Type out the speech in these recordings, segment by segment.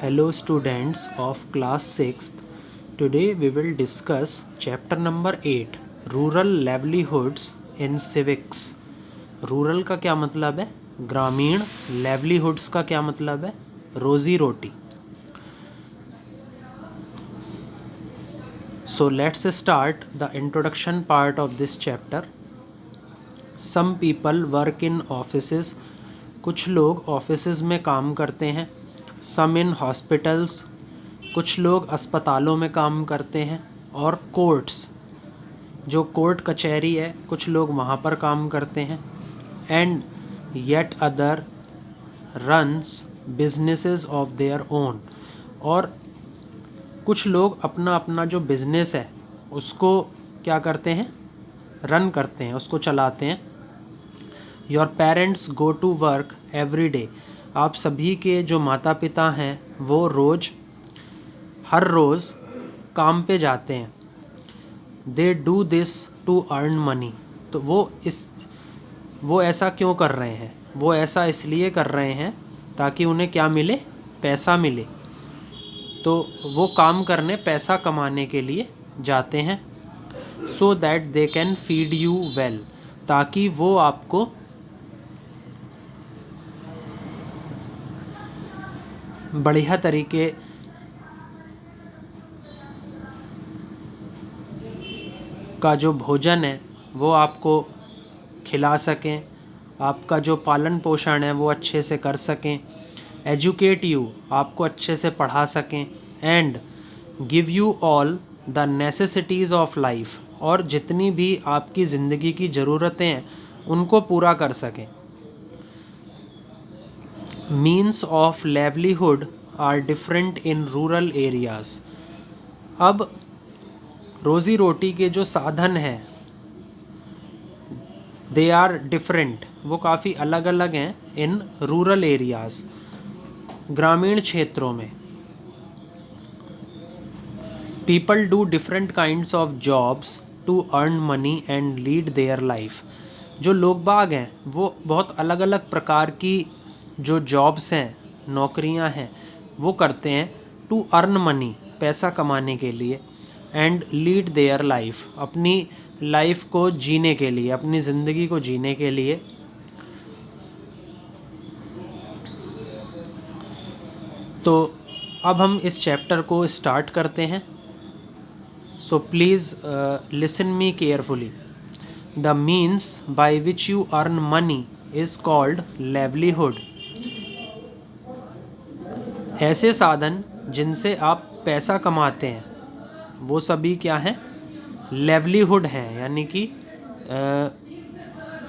Hello students of class 6th. Today we will discuss chapter number 8 Rural Livelihoods in Civics. Rural का क्या मतलब है? ग्रामीण. Livelihoods का क्या मतलब है? रोजी रोटी. So let's start the introduction part of this chapter. Some people work in offices. कुछ लोग ऑफिसेज में काम करते हैं. Some in hospitals. कुछ लोग अस्पतालों में काम करते हैं. और कोर्ट्स, जो कोर्ट कचहरी है, कुछ लोग वहाँ पर काम करते हैं. And yet other runs businesses of their own. और कुछ लोग अपना अपना जो बिज़नेस है उसको क्या करते हैं? रन करते हैं, उसको चलाते हैं. Your parents go to work every day. आप सभी के जो माता पिता हैं वो हर रोज़ काम पे जाते हैं. They do this to earn money. तो वो ऐसा क्यों कर रहे हैं? वो ऐसा इसलिए कर रहे हैं ताकि उन्हें क्या मिले? पैसा मिले. तो वो काम करने, पैसा कमाने के लिए जाते हैं. So that they can feed you well. ताकि वो आपको बढ़िया तरीके का जो भोजन है वो आपको खिला सकें, आपका जो पालन पोषण है वो अच्छे से कर सकें. एजुकेट यू, आपको अच्छे से पढ़ा सकें. And give you all the necessities of life. और जितनी भी आपकी ज़िंदगी की ज़रूरतें हैं उनको पूरा कर सकें. Means of livelihood are different in rural areas. अब रोज़ी रोटी के जो साधन हैं दे आर डिफरेंट, वो काफ़ी अलग अलग हैं इन रूरल एरियाज़, ग्रामीण क्षेत्रों में. People do different kinds of jobs to earn money and lead their life. जो लोग बाग हैं वो बहुत अलग अलग प्रकार की जो जॉब्स हैं, नौकरियां हैं, वो करते हैं टू अर्न मनी, पैसा कमाने के लिए. एंड लीड देयर लाइफ, अपनी लाइफ को जीने के लिए, अपनी ज़िंदगी को जीने के लिए. तो अब हम इस चैप्टर को स्टार्ट करते हैं. So please listen me carefully. The means by which you earn money is called livelihood. ऐसे साधन जिनसे आप पैसा कमाते हैं वो सभी क्या हैं? लाइवलीहुड हैं, यानी कि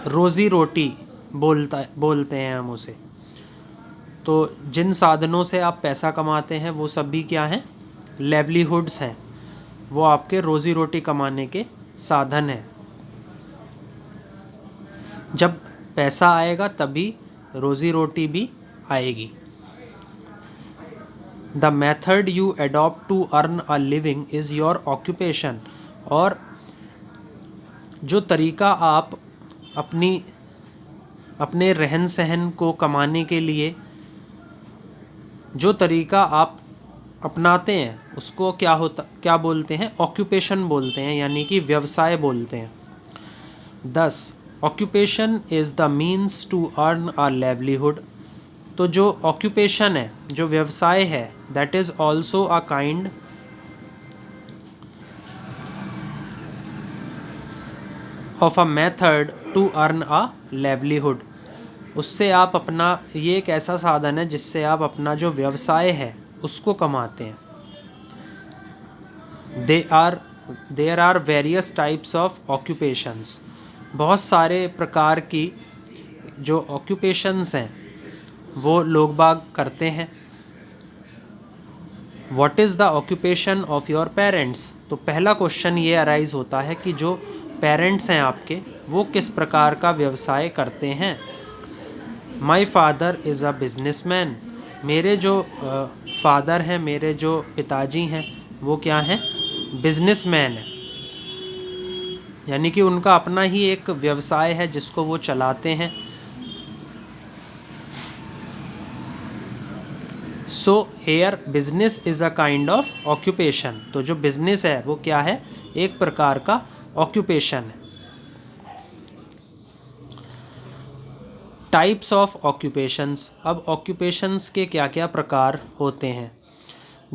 रोज़ी रोटी बोलते हैं हम उसे. तो जिन साधनों से आप पैसा कमाते हैं वो सभी क्या हैं? लाइवलीहुड्स हैं. वो आपके रोज़ी रोटी कमाने के साधन हैं. जब पैसा आएगा तभी रोज़ी रोटी भी आएगी. The method you adopt to earn a living is your occupation. और जो तरीका आप अपने रहन सहन को कमाने के लिए जो तरीका आप अपनाते हैं उसको क्या बोलते हैं? ऑक्यूपेशन बोलते हैं, यानी कि व्यवसाय बोलते हैं. Thus, occupation is the means to earn a livelihood. तो जो ऑक्यूपेशन है, जो व्यवसाय है, that is also a kind of a method to earn a livelihood. उससे आप ये एक ऐसा साधन है जिससे आप अपना जो व्यवसाय है उसको कमाते हैं. There are various types of occupations. बहुत सारे प्रकार की जो ऑक्यूपेशंस हैं वो लोग बाग करते हैं. What is the occupation of your parents. तो पहला क्वेश्चन ये अराइज होता है कि जो पेरेंट्स हैं आपके वो किस प्रकार का व्यवसाय करते हैं. My father is a businessman. मेरे जो फादर हैं, मेरे जो पिताजी हैं, वो क्या हैं? बिजनेसमैन हैं, यानी कि उनका अपना ही एक व्यवसाय है जिसको वो चलाते हैं. So here business is a kind of occupation. तो जो बिजनेस है वो क्या है, एक प्रकार का ऑक्यूपेशन है। टाइप्स ऑफ ऑक्यूपेशंस, अब ऑक्यूपेशंस के क्या क्या प्रकार होते हैं।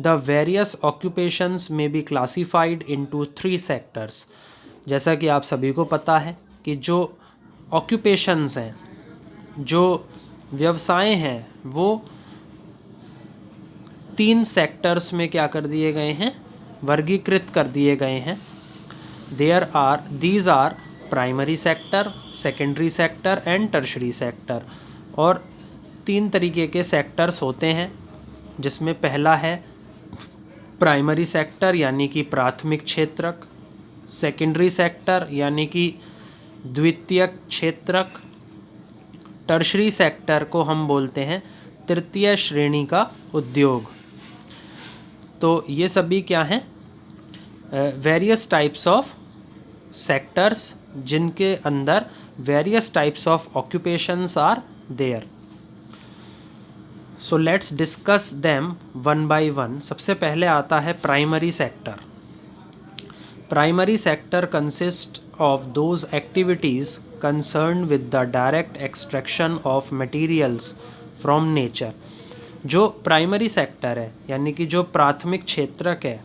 द वेरियस ऑक्यूपेशंस में बी क्लासीफाइड इनटू 3 सेक्टर्स। जैसा कि आप सभी को पता है कि जो ऑक्यूपेशंस हैं, जो व्यवसाय हैं, वो 3 सेक्टर्स में क्या कर दिए गए हैं, वर्गीकृत कर दिए गए हैं। These are primary sector, secondary sector and tertiary sector. और 3 तरीके के सेक्टर्स होते हैं, जिसमें पहला है प्राइमरी सेक्टर यानी कि प्राथमिक क्षेत्रक, सेकेंडरी सेक्टर यानी कि द्वितीयक क्षेत्रक, टर्शरी सेक्टर को हम बोलते हैं तृतीय श्रेणी का उद्योग। तो ये सभी क्या हैं, वेरियस टाइप्स ऑफ सेक्टर्स जिनके अंदर various types of occupations are there. So let's discuss them one by one. सबसे पहले आता है primary sector. Primary sector consist of those activities concerned with the direct extraction of materials from nature। जो primary sector है यानी कि जो प्राथमिक क्षेत्रक है,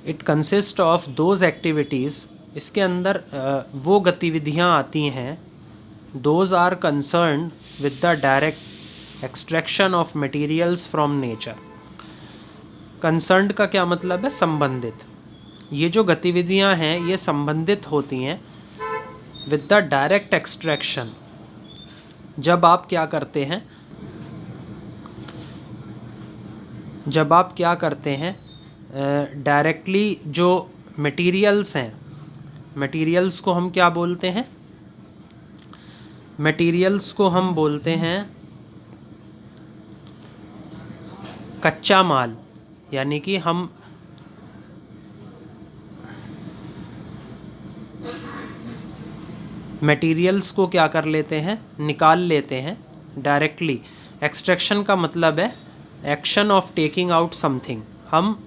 it consist of those activities, इसके अंदर वो गतिविधियाँ आती हैं, those are concerned with the direct extraction of materials from nature. Concerned का क्या मतलब है, संबंधित। ये जो गतिविधियाँ हैं ये संबंधित होती हैं विद द डायरेक्ट एक्सट्रैक्शन। जब आप क्या करते हैं, डायरेक्टली जो मटेरियल्स हैं, मटेरियल्स को हम क्या बोलते हैं, मटेरियल्स को हम बोलते हैं कच्चा माल। यानी कि हम मटेरियल्स को क्या कर लेते हैं, निकाल लेते हैं डायरेक्टली। एक्सट्रैक्शन का मतलब है action of taking out something. हम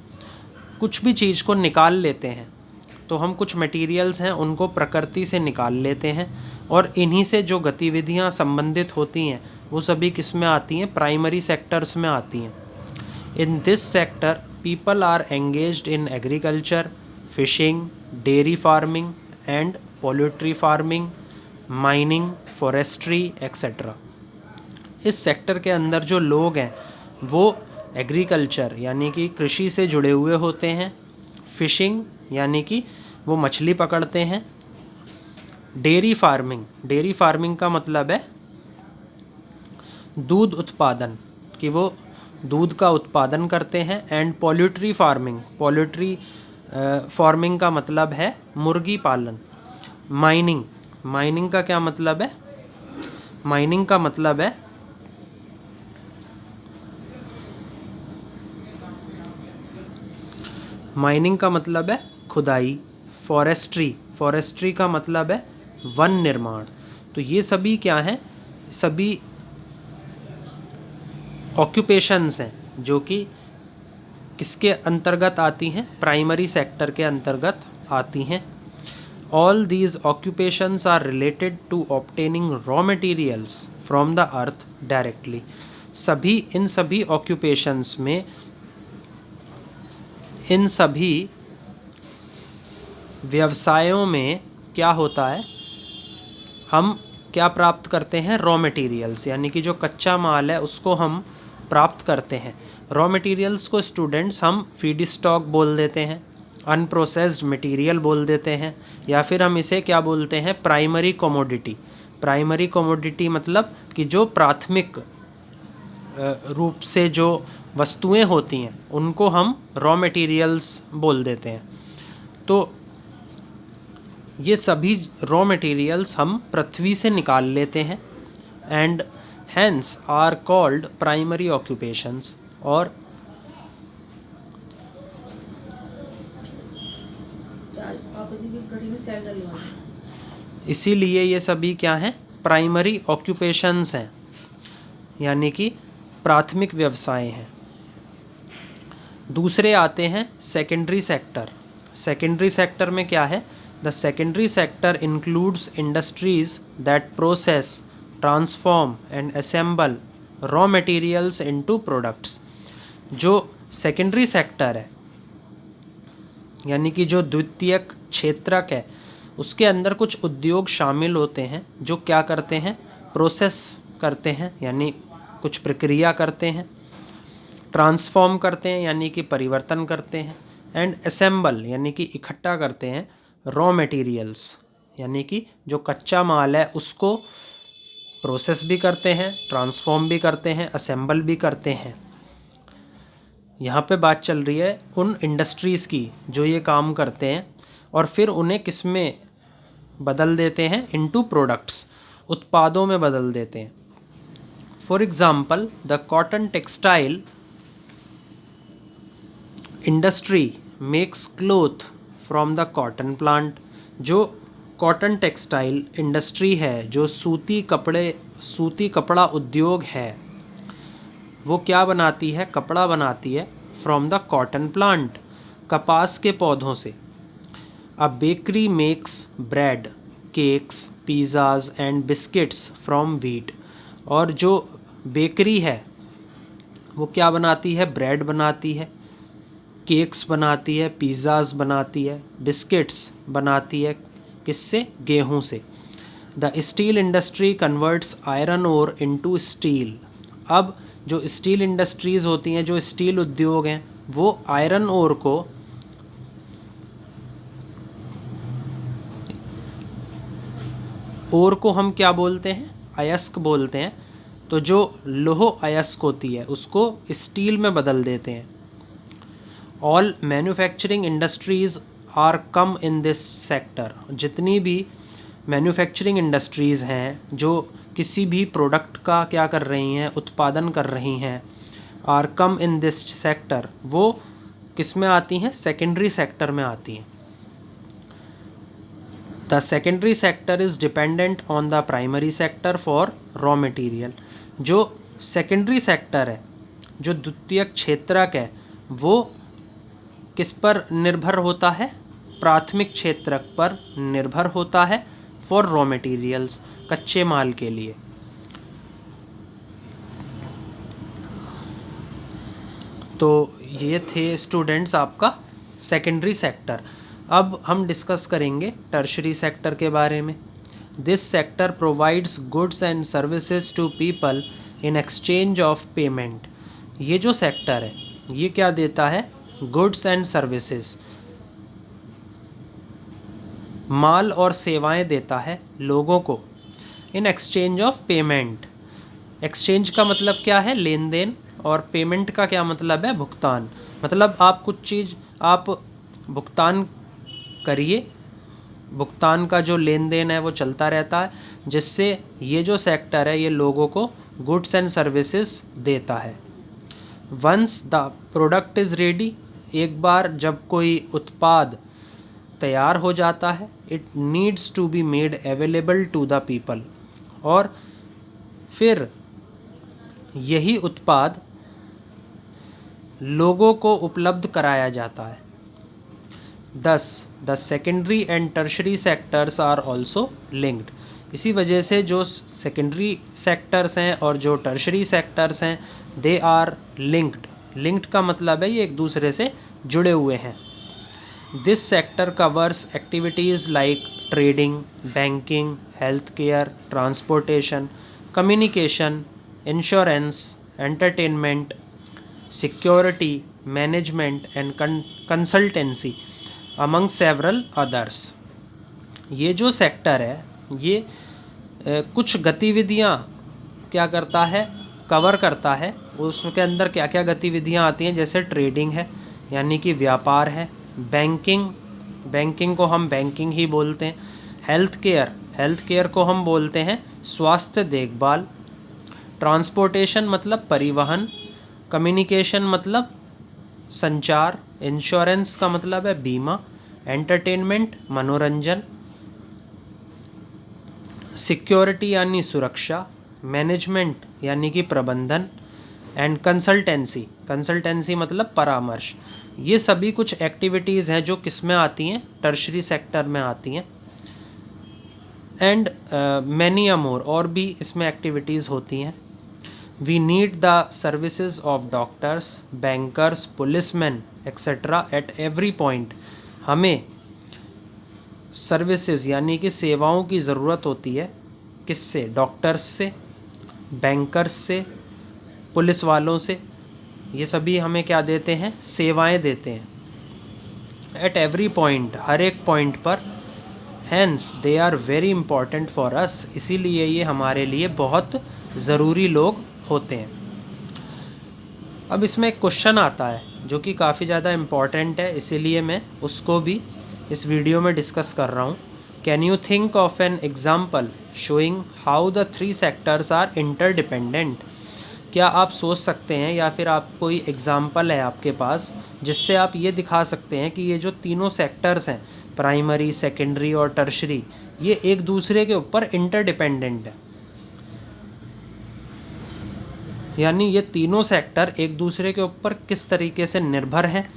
कुछ भी चीज़ को निकाल लेते हैं, तो हम कुछ मटेरियल्स हैं उनको प्रकृति से निकाल लेते हैं, और इन्हीं से जो गतिविधियां संबंधित होती हैं वो सभी किस में आती हैं, प्राइमरी सेक्टर्स में आती हैं। In this sector people are engaged in agriculture, fishing, dairy farming and poultry farming, mining, forestry etcetera. इस सेक्टर के अंदर जो लोग हैं वो एग्रीकल्चर यानी कि कृषि से जुड़े हुए होते हैं, फिशिंग यानी कि वो मछली पकड़ते हैं, डेयरी फार्मिंग का मतलब है दूध उत्पादन, कि वो दूध का उत्पादन करते हैं, एंड पोल्ट्री फार्मिंग का मतलब है मुर्गी पालन। माइनिंग का क्या मतलब है, माइनिंग का मतलब है खुदाई। फॉरेस्ट्री का मतलब है वन निर्माण। तो ये सभी क्या हैं, सभी ऑक्यूपेशंस हैं जो कि किसके अंतर्गत आती हैं, प्राइमरी सेक्टर के अंतर्गत आती हैं। All these occupations are related to obtaining raw materials from the earth directly. इन सभी ऑक्यूपेशंस में, इन सभी व्यवसायों में क्या होता है, हम क्या प्राप्त करते हैं, रॉ मटेरियल्स, यानी कि जो कच्चा माल है उसको हम प्राप्त करते हैं। रॉ मटेरियल्स को स्टूडेंट्स हम फीड स्टॉक बोल देते हैं, अनप्रोसेस्ड मटेरियल बोल देते हैं, या फिर हम इसे क्या बोलते हैं, प्राइमरी कमोडिटी मतलब कि जो प्राथमिक रूप से जो वस्तुएं होती हैं उनको हम रॉ मटेरियल्स बोल देते हैं। तो ये सभी रॉ मटेरियल्स हम पृथ्वी से निकाल लेते हैं, and hence are called primary occupations. और इसीलिए ये सभी क्या हैं, प्राइमरी ऑक्यूपेशंस हैं, यानी कि प्राथमिक व्यवसाय हैं। दूसरे आते हैं सेकेंडरी सेक्टर। सेकेंडरी सेक्टर में क्या है? The secondary sector includes industries that process, transform and assemble raw materials into products. जो सेकेंडरी सेक्टर है यानी कि जो द्वितीयक क्षेत्रक है, उसके अंदर कुछ उद्योग शामिल होते हैं जो क्या करते हैं? प्रोसेस करते हैं यानी कुछ प्रक्रिया करते हैं, ट्रांसफॉर्म करते हैं यानी कि परिवर्तन करते हैं, एंड असेंबल यानी कि इकट्ठा करते हैं रॉ मटेरियल्स यानी कि जो कच्चा माल है उसको प्रोसेस भी करते हैं, ट्रांसफॉर्म भी करते हैं, असेंबल भी करते हैं। यहाँ पे बात चल रही है उन इंडस्ट्रीज़ की जो ये काम करते हैं और फिर उन्हें किस में बदल देते हैं? इनटू प्रोडक्ट्स, उत्पादों में बदल देते हैं। For example the cotton textile industry makes cloth from the cotton plant. जो कॉटन टेक्सटाइल इंडस्ट्री है, जो सूती कपड़ा उद्योग है, वो क्या बनाती है? कपड़ा बनाती है फ्रॉम द कॉटन प्लांट, कपास के पौधों से। अ bakery makes bread, cakes, pizzas and biscuits from wheat. और जो बेकरी है वो क्या बनाती है? ब्रेड बनाती है, केक्स बनाती है, पिज़्ज़ाज बनाती है, बिस्किट्स बनाती है। किससे? गेहूं से। The steel industry converts iron ore into steel. अब जो स्टील इंडस्ट्रीज़ होती हैं, जो स्टील उद्योग हैं, वो आयरन ओर को हम क्या बोलते हैं? अयस्क बोलते हैं। तो जो लोह अयस्क होती है उसको स्टील में बदल देते हैं। All manufacturing industries are come in this sector. जितनी भी मैन्युफैक्चरिंग इंडस्ट्रीज़ हैं जो किसी भी प्रोडक्ट का क्या कर रही हैं? उत्पादन कर रही हैं, are come in this sector, वो किस में आती हैं? सेकेंडरी सेक्टर में आती हैं। The secondary sector is dependent on the primary sector for raw material. जो सेकेंडरी सेक्टर है, जो द्वितीयक क्षेत्रक है, वो किस पर निर्भर होता है? प्राथमिक क्षेत्रक पर निर्भर होता है फॉर रॉ मटेरियल्स, कच्चे माल के लिए। तो ये थे स्टूडेंट्स आपका सेकेंडरी सेक्टर। अब हम डिस्कस करेंगे टर्शरी सेक्टर के बारे में। This sector provides goods and services to people in exchange of payment. ये जो सेक्टर है ये क्या देता है? गुड्स एंड सर्विसेज, माल और सेवाएं देता है लोगों को, इन एक्सचेंज ऑफ पेमेंट। एक्सचेंज का मतलब क्या है? लेन देन। और पेमेंट का क्या मतलब है? भुगतान। मतलब आप कुछ चीज़ आप भुगतान करिए, भुगतान का जो लेन देन है वो चलता रहता है, जिससे ये जो सेक्टर है ये लोगों को गुड्स एंड सर्विसेज देता है। Once the product is ready, एक बार जब कोई उत्पाद तैयार हो जाता है, it needs to be made available to the people, और फिर यही उत्पाद लोगों को उपलब्ध कराया जाता है। Thus, the secondary and tertiary sectors are also linked. इसी वजह से जो सेकेंडरी सेक्टर्स हैं और जो टर्शरी सेक्टर्स हैं, दे आर लिंक्ड। लिंक्ड का मतलब है ये एक दूसरे से जुड़े हुए हैं। This sector covers activities like trading, banking, health care, transportation, communication, insurance, entertainment, security, management and consultancy among several others. ये जो सेक्टर है ये कुछ गतिविधियाँ क्या करता है? कवर करता है। उसके अंदर क्या क्या गतिविधियाँ आती हैं? जैसे ट्रेडिंग है यानी कि व्यापार है, बैंकिंग को हम बैंकिंग ही बोलते हैं, हेल्थ केयर को हम बोलते हैं स्वास्थ्य देखभाल, ट्रांसपोर्टेशन मतलब परिवहन, कम्युनिकेशन मतलब संचार, इंश्योरेंस का मतलब है बीमा, एंटरटेनमेंट मनोरंजन, सिक्योरिटी यानी सुरक्षा, मैनेजमेंट यानी कि प्रबंधन, एंड कंसल्टेंसी, कंसल्टेंसी मतलब परामर्श। ये सभी कुछ एक्टिविटीज़ हैं जो किस में आती हैं, टर्शरी सेक्टर में आती हैं। एंड मैनी मोर, और भी इसमें एक्टिविटीज़ होती हैं। We need the services of doctors, bankers, policeman etcetera at every point. हमें सर्विसेज यानी कि सेवाओं की ज़रूरत होती है, किससे, डॉक्टर्स से, बैंकर्स से, पुलिस वालों से। ये सभी हमें क्या देते हैं, सेवाएं देते हैं। एट एवरी पॉइंट, हर एक पॉइंट पर। Hence they are very important for us, इसीलिए ये हमारे लिए बहुत ज़रूरी लोग होते हैं। अब इसमें एक क्वेश्चन आता है जो कि काफ़ी ज़्यादा इम्पॉर्टेंट है, इसीलिए मैं उसको भी इस वीडियो में डिस्कस कर रहा हूँ। Can you think of an example showing how the three sectors are interdependent. क्या आप सोच सकते हैं या फिर आप कोई एग्जाम्पल है आपके पास जिससे आप ये दिखा सकते हैं कि ये जो तीनों सेक्टर्स हैं, प्राइमरी, सेकेंडरी और टर्शरी, ये एक दूसरे के ऊपर इंटरडिपेंडेंट है, यानी ये तीनों सेक्टर एक दूसरे के ऊपर किस तरीके से निर्भर हैं।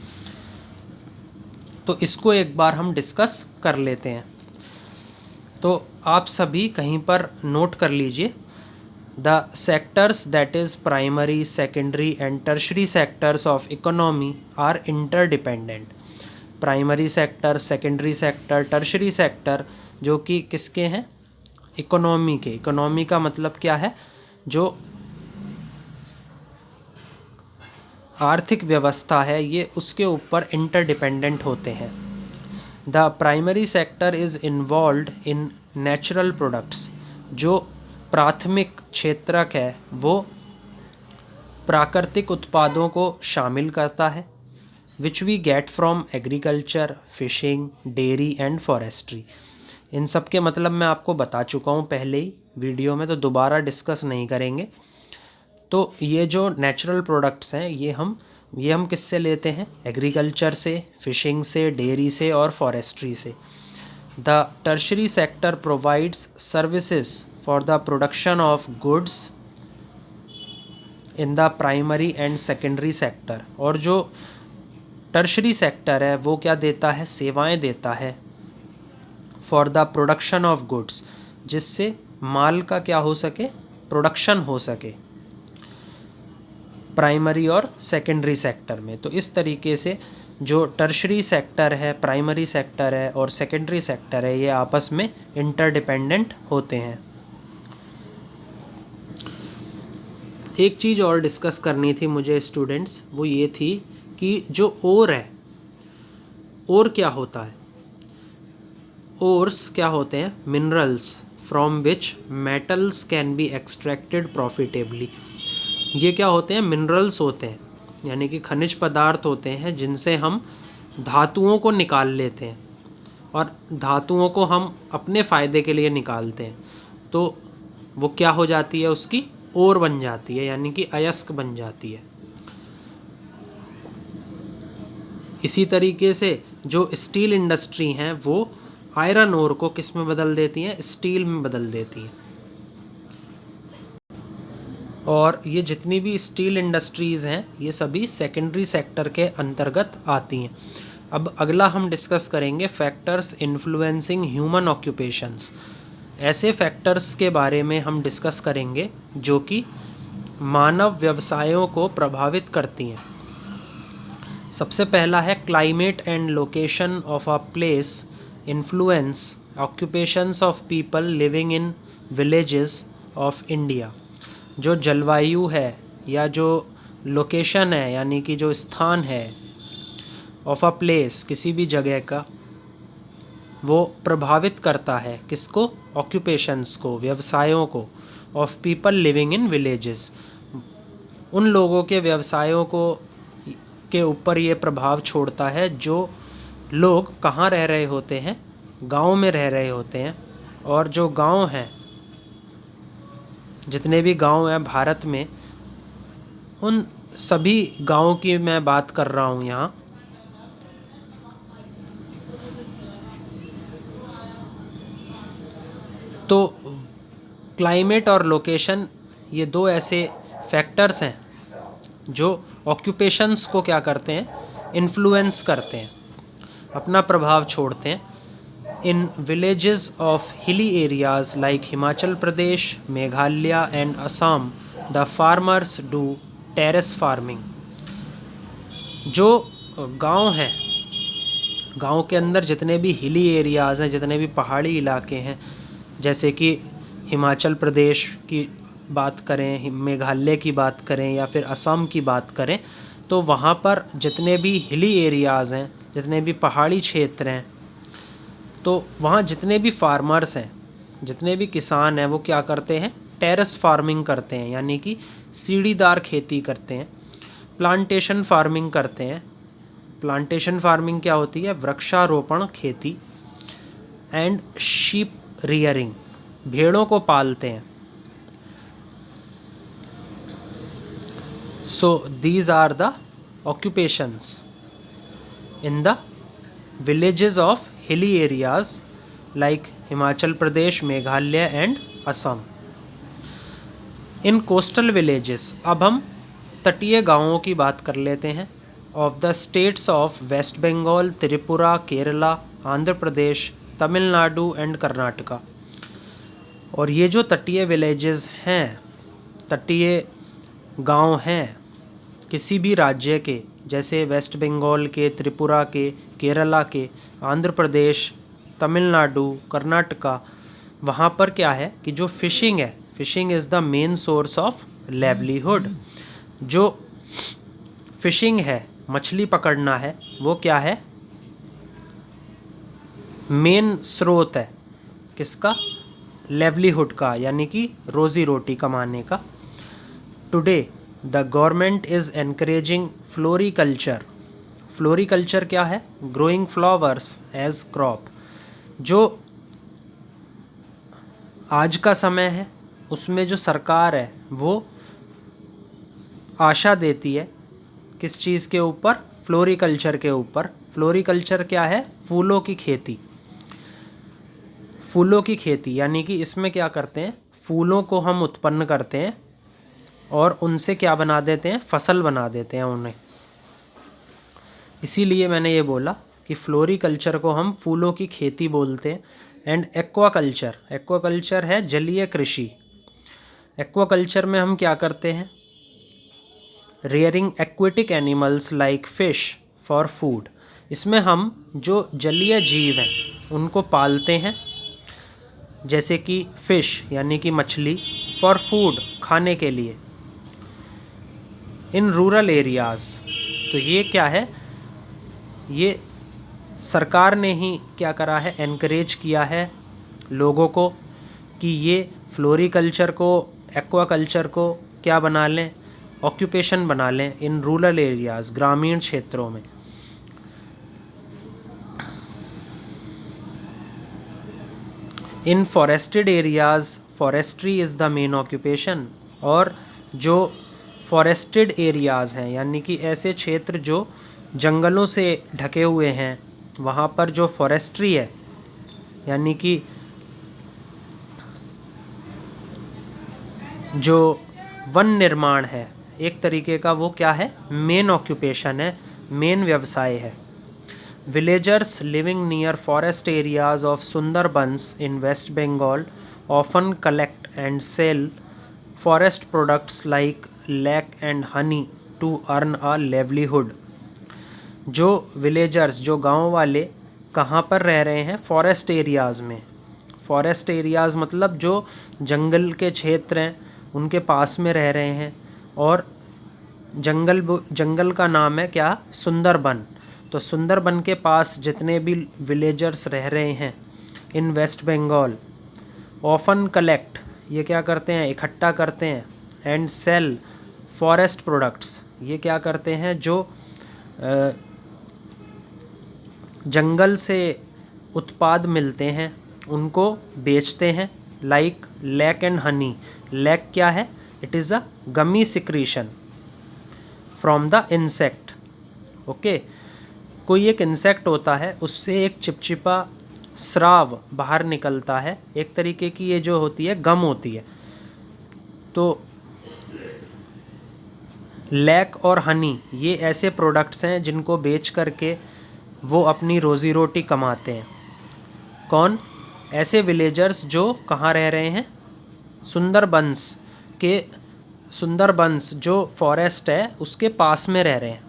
तो इसको एक बार हम डिस्कस कर लेते हैं। तो आप सभी कहीं पर नोट कर लीजिए, the sectors that is primary, secondary and tertiary sectors of economy are interdependent. Primary sector, secondary sector, tertiary sector जो कि किसके हैं, इकोनॉमी के। इकोनॉमी का मतलब क्या है, जो आर्थिक व्यवस्था है, ये उसके ऊपर इंटरडिपेंडेंट होते हैं। The primary sector is involved in natural products. जो प्राथमिक क्षेत्रक है वो प्राकृतिक उत्पादों को शामिल करता है, which we get from agriculture, fishing, dairy and forestry. इन सब के मतलब मैं आपको बता चुका हूँ पहले ही वीडियो में, तो दोबारा डिस्कस नहीं करेंगे। तो ये जो नेचुरल प्रोडक्ट्स हैं ये हम किससे लेते हैं, एग्रीकल्चर से, फिशिंग से, डेयरी से और फॉरेस्ट्री से। The tertiary sector provides services for the production of goods in the primary and secondary sector. और जो टर्शरी सेक्टर है वो क्या देता है, सेवाएं देता है for the production of goods, जिससे माल का क्या हो सके, प्रोडक्शन हो सके प्राइमरी और सेकेंडरी सेक्टर में। तो इस तरीके से जो टर्शरी सेक्टर है, प्राइमरी सेक्टर है और सेकेंडरी सेक्टर है, ये आपस में इंटरडिपेंडेंट होते हैं। एक चीज़ और डिस्कस करनी थी मुझे स्टूडेंट्स, वो ये थी कि जो ओर है, ओर क्या होता है। ओर्स क्या होते हैं, minerals from which metals can be extracted profitably. ये क्या होते हैं, मिनरल्स होते हैं, यानी कि खनिज पदार्थ होते हैं जिनसे हम धातुओं को निकाल लेते हैं और धातुओं को हम अपने फ़ायदे के लिए निकालते हैं। तो वो क्या हो जाती है, उसकी ओर बन जाती है, यानी कि अयस्क बन जाती है। इसी तरीके से जो स्टील इंडस्ट्री हैं वो आयरन ओर को किस में बदल देती हैं, स्टील में बदल देती हैं। और ये जितनी भी स्टील इंडस्ट्रीज़ हैं ये सभी सेकेंडरी सेक्टर के अंतर्गत आती हैं। अब अगला हम डिस्कस करेंगे फैक्टर्स इन्फ्लुएंसिंग ह्यूमन ऑक्यूपेशंस। ऐसे फैक्टर्स के बारे में हम डिस्कस करेंगे जो कि मानव व्यवसायों को प्रभावित करती हैं। सबसे पहला है climate and location of a place influence occupations of people living in villages of India. जो जलवायु है या जो लोकेशन है, यानी कि जो स्थान है ऑफ अ प्लेस, किसी भी जगह का, वो प्रभावित करता है किसको, ऑक्यूपेशंस को, व्यवसायों को, of people living in villages. उन लोगों के व्यवसायों को के ऊपर ये प्रभाव छोड़ता है जो लोग कहाँ रह रहे होते हैं, गांव में रह रहे होते हैं। और जो गांव हैं, जितने भी गांव हैं भारत में, उन सभी गांवों की मैं बात कर रहा हूँ यहाँ। तो क्लाइमेट और लोकेशन ये दो ऐसे फैक्टर्स हैं जो ऑक्यूपेशंस को क्या करते हैं, इन्फ्लुएंस करते हैं, अपना प्रभाव छोड़ते हैं। In villages of hilly areas like Himachal Pradesh, Meghalaya and Assam, the farmers do terrace farming. जो गांव हैं, गांव के अंदर जितने भी हिली एरियाज़ हैं, जितने भी पहाड़ी इलाके हैं, जैसे कि हिमाचल प्रदेश की बात करें, मेघालय की बात करें या फिर असम की बात करें, तो वहाँ पर जितने भी हिली एरियाज़ हैं, जितने भी पहाड़ी क्षेत्र हैं, तो वहाँ जितने भी फार्मर्स हैं, जितने भी किसान हैं, वो क्या करते हैं, टेरेस फार्मिंग करते हैं, यानी कि सीढ़ीदार खेती करते हैं, प्लांटेशन फार्मिंग करते हैं। प्लांटेशन फार्मिंग क्या होती है, वृक्षारोपण खेती। एंड शीप रियरिंग, भेड़ों को पालते हैं। So these are the occupations in the villages of hilly areas like Himachal Pradesh, Meghalaya and Assam. In coastal villages, अब हम तटीय गांवों की बात कर लेते हैं, of the states of West Bengal, Tripura, Kerala, Andhra Pradesh, Tamil Nadu and Karnataka. और ये जो तटीय विलेजेस हैं, तटीय गांव हैं किसी भी राज्य के, जैसे वेस्ट बंगाल के, त्रिपुरा के, केरला के, आंध्र प्रदेश, तमिलनाडु, कर्नाटका, वहाँ पर क्या है कि जो फ़िशिंग है, phishing is the main source of livelihood. जो फ़िशिंग है, मछली पकड़ना है, वो क्या है, मेन स्रोत है किसका, लेवलीहुड का, यानी कि रोज़ी रोटी कमाने का। Today the government is encouraging floriculture. Floriculture क्या है, ग्रोइंग फ्लावर्स एज क्रॉप। जो आज का समय है उसमें जो सरकार है वो आशा देती है किस चीज़ के ऊपर, फ्लोरिकल्चर के ऊपर। फ्लोरिकल्चर क्या है, फूलों की खेती। फूलों की खेती यानी कि इसमें क्या करते हैं, फूलों को हम उत्पन्न करते हैं और उनसे क्या बना देते हैं, फसल बना देते हैं उन्हें। इसीलिए मैंने ये बोला कि फ्लोरिकल्चर को हम फूलों की खेती बोलते हैं। एंड एक्वाकल्चर, एक्वाकल्चर है जलीय कृषि। एक्वाकल्चर में हम क्या करते हैं, rearing aquatic animals like fish for food. इसमें हम जो जलीय जीव हैं उनको पालते हैं, जैसे कि फ़िश यानी कि मछली, फॉर फूड खाने के लिए। इन रूरल एरियाज़, तो ये क्या है, ये सरकार ने ही क्या करा है, एनकरेज किया है लोगों को कि ये फ्लोरिकल्चर को, एक्वाकल्चर को क्या बना लें, ऑक्यूपेशन बना लें इन रूरल एरियाज़, ग्रामीण क्षेत्रों में। In forested areas forestry is the main occupation. और जो फॉरेस्टेड एरियाज़ हैं यानी कि ऐसे क्षेत्र जो जंगलों से ढके हुए हैं, वहाँ पर जो फॉरेस्ट्री है यानी कि जो वन निर्माण है एक तरीके का, वो क्या है, मेन ऑक्यूपेशन है, मेन व्यवसाय है। Villagers living near forest areas of Sundarbans in West Bengal often collect and sell forest products like lac and honey to earn a livelihood. जो विलेजर्स, जो गांव वाले कहाँ पर रह रहे हैं, फॉरेस्ट एरियाज़ में। फॉरेस्ट एरियाज़ मतलब जो जंगल के क्षेत्र हैं उनके पास में रह रहे हैं। और जंगल का नाम है क्या, सुंदरबन। तो सुंदरबन के पास जितने भी विलेजर्स रह रहे हैं इन वेस्ट बंगाल, ऑफन कलेक्ट, ये क्या करते हैं, इकट्ठा करते हैं, एंड सेल फॉरेस्ट प्रोडक्ट्स, ये क्या करते हैं, जो जंगल से उत्पाद मिलते हैं उनको बेचते हैं, like lac and honey. Lac क्या है, it is a gummy secretion from the insect. Okay, कोई एक इंसेक्ट होता है, उससे एक चिपचिपा स्राव बाहर निकलता है, एक तरीके की ये जो होती है गम होती है। तो लैक और हनी ये ऐसे प्रोडक्ट्स हैं जिनको बेच करके वो अपनी रोज़ी रोटी कमाते हैं। कौन? ऐसे विलेजर्स जो कहाँ रह रहे हैं? सुंदरबंस जो फॉरेस्ट है उसके पास में रह रहे हैं।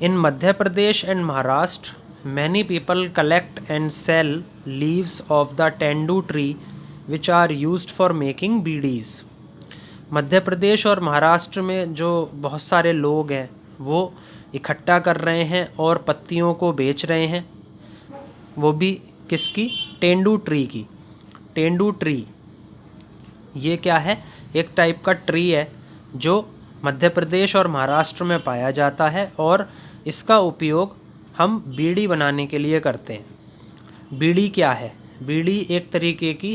In Madhya Pradesh and Maharashtra many people collect and sell leaves of the tendu tree which are used for making bidis. Madhya Pradesh और महाराष्ट्र में जो बहुत सारे लोग हैं वो इकट्ठा कर रहे हैं और पत्तियों को बेच रहे हैं, वो भी किसकी? टेंडू ट्री की। टेंडू ट्री ये क्या है? एक टाइप का ट्री है जो मध्य प्रदेश और महाराष्ट्र में पाया जाता है और इसका उपयोग हम बीड़ी बनाने के लिए करते हैं। बीड़ी क्या है? बीड़ी एक तरीके की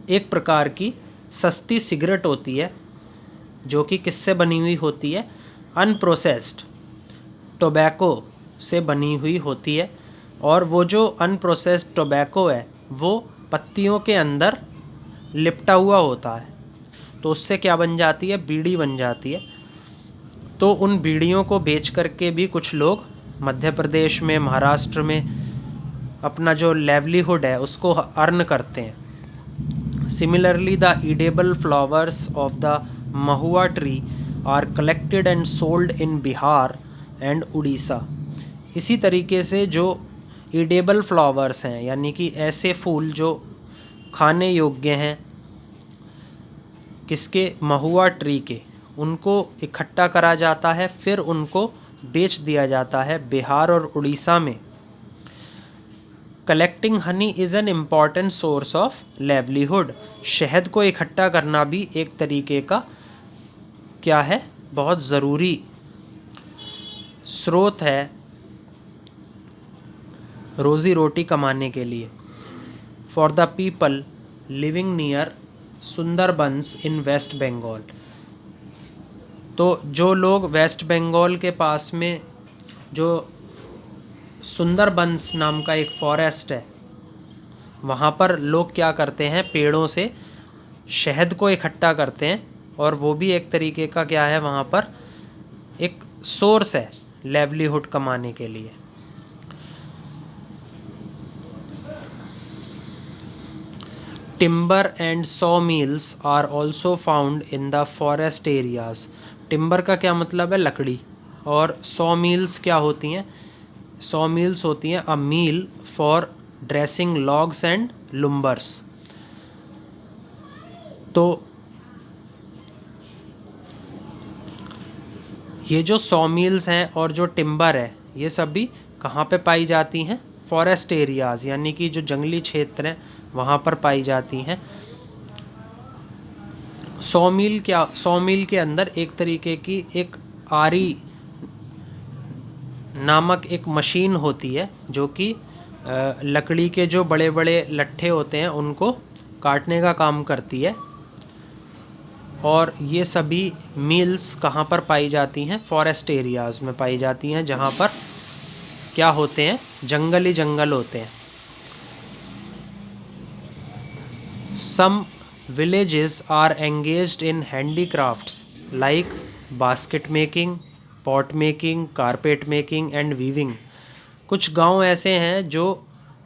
एक प्रकार की सस्ती सिगरेट होती है जो कि किससे बनी हुई होती है? अनप्रोसेस्ड टोबैको से बनी हुई होती है। और वो जो अनप्रोसेस्ड टोबैको है वो पत्तियों के अंदर लिपटा हुआ होता है, तो उससे क्या बन जाती है? बीड़ी बन जाती है। तो उन बीड़ियों को बेच करके भी कुछ लोग मध्य प्रदेश में, महाराष्ट्र में अपना जो लेवलीहुड है उसको अर्न करते हैं। Similarly the edible flowers of the mahua tree are collected and sold in Bihar and Orissa. इसी तरीके से जो ईडेबल फ्लावर्स हैं यानी कि ऐसे फूल जो खाने योग्य हैं, किसके? महुआ ट्री के, उनको इकट्ठा करा जाता है, फिर उनको बेच दिया जाता है बिहार और उड़ीसा में। Collecting Honey is an important source of livelihood. शहद को इकट्ठा करना भी एक तरीके का क्या है? बहुत ज़रूरी स्रोत है रोज़ी रोटी कमाने के लिए। For the people living near Sundarbans in West Bengal. तो जो लोग वेस्ट बंगाल के पास में जो सुंदरबंस नाम का एक फॉरेस्ट है वहाँ पर लोग क्या करते हैं? पेड़ों से शहद को इकट्ठा करते हैं और वो भी एक तरीके का क्या है? वहाँ पर एक सोर्स है लेवलीहुड कमाने के लिए। Timber and saw mills are also found in the forest areas. Timber का क्या मतलब है? लकड़ी। और सॉ मिल्स क्या होती हैं? सॉ मिल्स होती हैं a mill for dressing logs and lumbers. तो ये जो सॉ मिल्स हैं और जो टिम्बर है ये सब भी कहाँ पे पाई जाती हैं? फॉरेस्ट एरियाज़ यानी कि जो जंगली क्षेत्र हैं वहाँ पर पाई जाती हैं। सॉ मिल के अंदर एक तरीके की एक आरी नामक एक मशीन होती है जो कि लकड़ी के जो बड़े बड़े लट्ठे होते हैं उनको काटने का काम करती है। और ये सभी मिल्स कहाँ पर पाई जाती हैं? फॉरेस्ट एरियाज़ में पाई जाती हैं जहाँ पर क्या होते हैं? जंगल ही जंगल होते हैं। सम villages are engaged in handicrafts like basket making, pot making, carpet making and weaving। कुछ गांव ऐसे हैं जो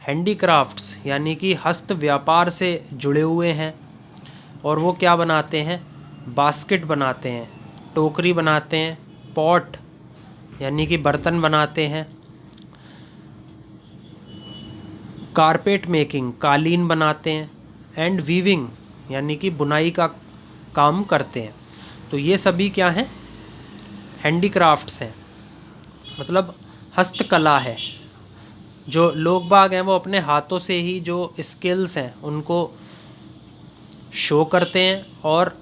हैंडीक्राफ्ट्स यानी कि हस्त व्यापार से जुड़े हुए हैं और वो क्या बनाते हैं? बास्केट बनाते हैं, टोकरी बनाते हैं, पॉट यानी कि बर्तन बनाते हैं, कारपेट मेकिंग कालीन बनाते हैं, एंड वीविंग यानी कि बुनाई का काम करते हैं। तो ये सभी क्या हैं? हैंडीक्राफ्ट्स हैं, मतलब हस्तकला है। जो लोग बाग हैं वो अपने हाथों से ही जो स्किल्स हैं उनको शो करते हैं और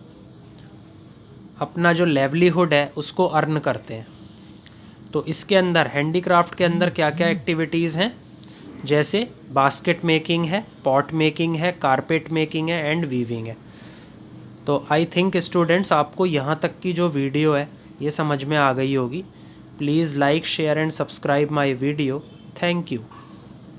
अपना जो लेवलीहुड है उसको अर्न करते हैं। तो इसके अंदर हैंडीक्राफ्ट के अंदर क्या क्या एक्टिविटीज़ हैं? जैसे बास्केट मेकिंग है, पॉट मेकिंग है, कारपेट मेकिंग है एंड वीविंग है। तो आई थिंक स्टूडेंट्स आपको यहाँ तक की जो वीडियो है ये समझ में आ गई होगी। Please like, share and subscribe my video. Thank you.